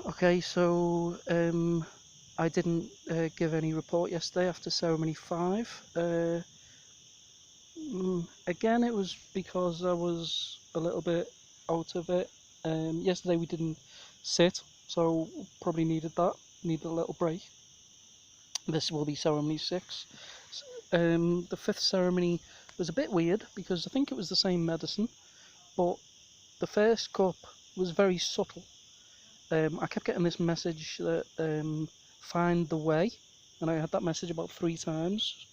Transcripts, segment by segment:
Okay, so I didn't give any report yesterday after ceremony 5. Again, it was because I was a little bit out of it. Yesterday we didn't sit, so probably needed a little break. This will be ceremony 6. The 5th ceremony was a bit weird because I think it was the same medicine, but the first cup was very subtle. I kept getting this message that find the way, and I had that message about 3 times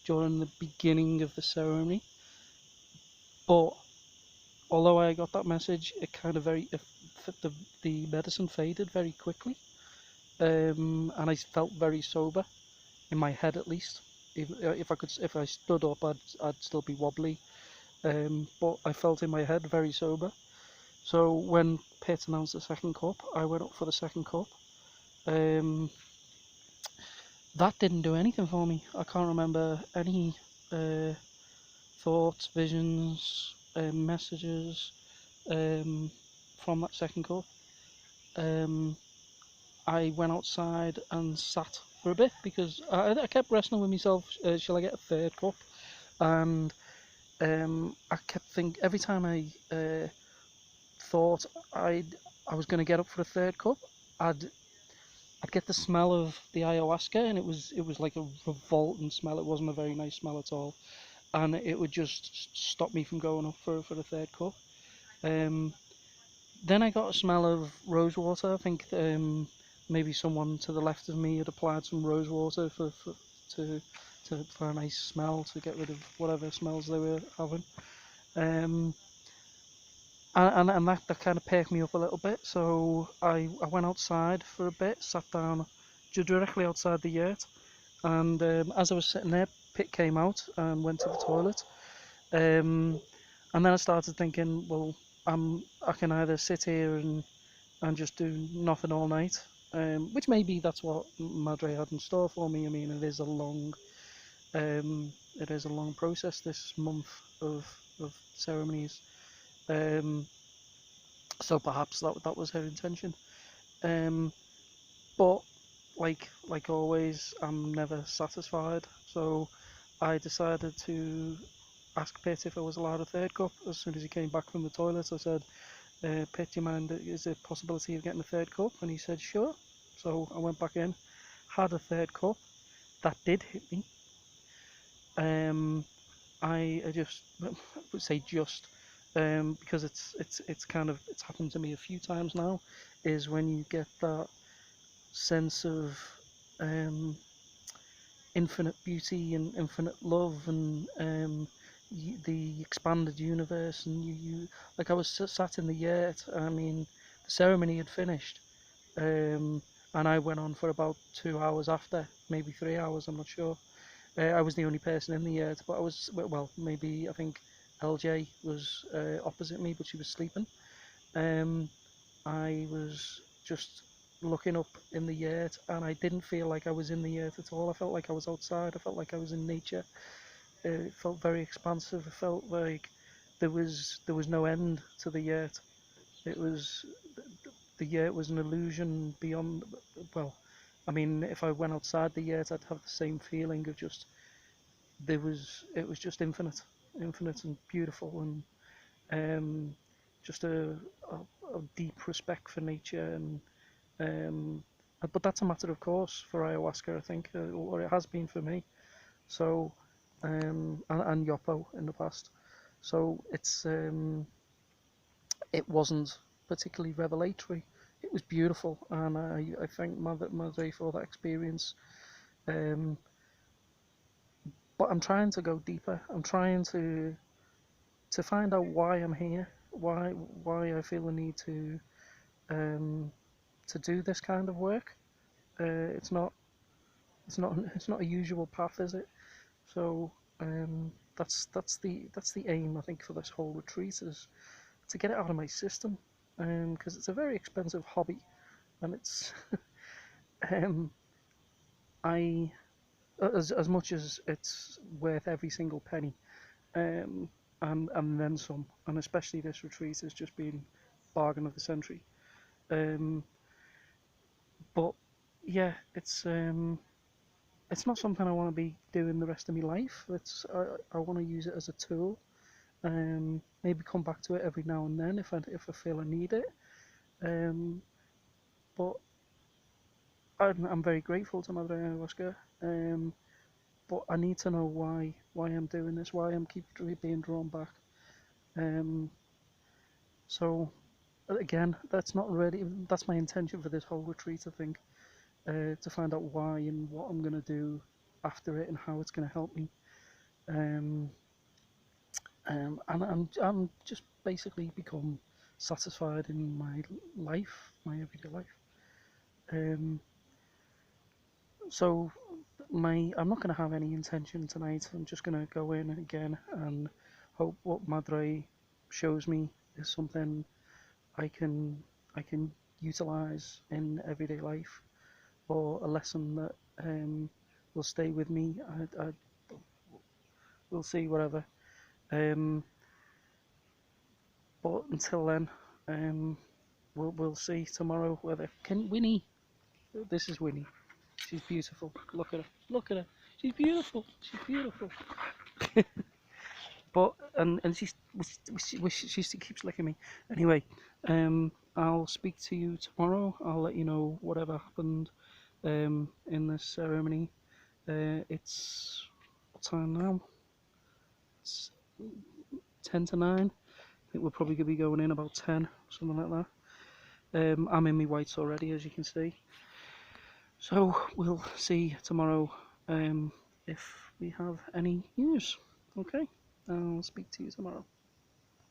during the beginning of the ceremony. But although I got that message, it kind of the medicine faded very quickly, and I felt very sober in my head at least. If I stood up, I'd still be wobbly, but I felt in my head very sober. So when Pitt announced the second cup, I went up for the second cup. That didn't do anything for me. I can't remember any thoughts, visions, messages from that second cup. I went outside and sat for a bit because I kept wrestling with myself. Shall I get a third cup? And I kept thinking every time I thought I was going to get up for a third cup, I'd get the smell of the ayahuasca, and it was like a revolting smell. It wasn't a very nice smell at all, and it would just stop me from going up for the third cup. Um, then I got a smell of rose water. I think maybe someone to the left of me had applied some rose water to for a nice smell to get rid of whatever smells they were having. Um, and that kind of perked me up a little bit. So I went outside for a bit, sat down directly outside the yurt, and as I was sitting there, Pit came out and went to the toilet. And then I started thinking, well, I can either sit here and just do nothing all night, which maybe that's what Madre had in store for me. I mean, it is a long process, this month of ceremonies. Um, so perhaps that was her intention. Um, but like always, I'm never satisfied. So I decided to ask Pitt if I was allowed a third cup. As soon as he came back from the toilet, I said, Pitt, do you mind, is there a possibility of getting a third cup? And he said, sure. So I went back in, had a third cup. That did hit me. I just would say just because it's happened to me a few times now, is when you get that sense of um, infinite beauty and infinite love and the expanded universe, and you like I was sat in the yurt. I mean, the ceremony had finished, um, and I went on for about 2 hours after, maybe 3 hours. I'm not sure. I was the only person in the yurt, but I was well, maybe I think LJ was opposite me, but she was sleeping. Um, I was just looking up in the yurt, and I didn't feel like I was in the yurt at all. I felt like I was outside. I felt like I was in nature. It felt very expansive. It felt like there was no end to the yurt. It was the yurt was an illusion beyond. Well, I mean, if I went outside the yurt, I'd have the same feeling of just it was just infinite and beautiful, and um, just a deep respect for nature. And um, but that's a matter of course for ayahuasca, I think, or it has been for me. So and Yopo in the past. So it wasn't particularly revelatory. It was beautiful, and I thank Mother for that experience. Um, but I'm trying to go deeper. I'm trying to find out why I'm here, why I feel the need um, to do this kind of work. It's not it's not a usual path, is it? So that's the aim, I think, for this whole retreat, is to get it out of my system, because it's a very expensive hobby, and it's um, I as much as it's worth every single penny, um, and then some, and especially this retreat has just been bargain of the century. Um, But yeah, it's not something I want to be doing the rest of my life. I want to use it as a tool. Maybe come back to it every now and then if I feel I need it. Um, but I'm very grateful to Madre Ayahuasca. But I need to know why I'm doing this, why I'm keep being drawn back. Um, so again, that's not really that's my intention for this whole retreat. I think to find out why and what I'm gonna do after it and how it's gonna help me. Um, and I'm just basically become satisfied in my life, my everyday life. Um, so I'm not going to have any intention tonight. I'm just going to go in again and hope what Madre shows me is something I can I can utilize in everyday life, or a lesson that will stay with me. I We'll see, whatever. Um, but until then, um, we'll see tomorrow whether can Winnie. This is Winnie. She's beautiful. Look at her. Look at her. She's beautiful. She's beautiful. But and she keeps licking me. Anyway, I'll speak to you tomorrow. I'll let you know whatever happened in this ceremony. It's what time now? It's 10 to 9. I think we're probably gonna be going in about 10, something like that. I'm in my whites already, as you can see. So we'll see tomorrow if we have any news. Okay, I'll speak to you tomorrow.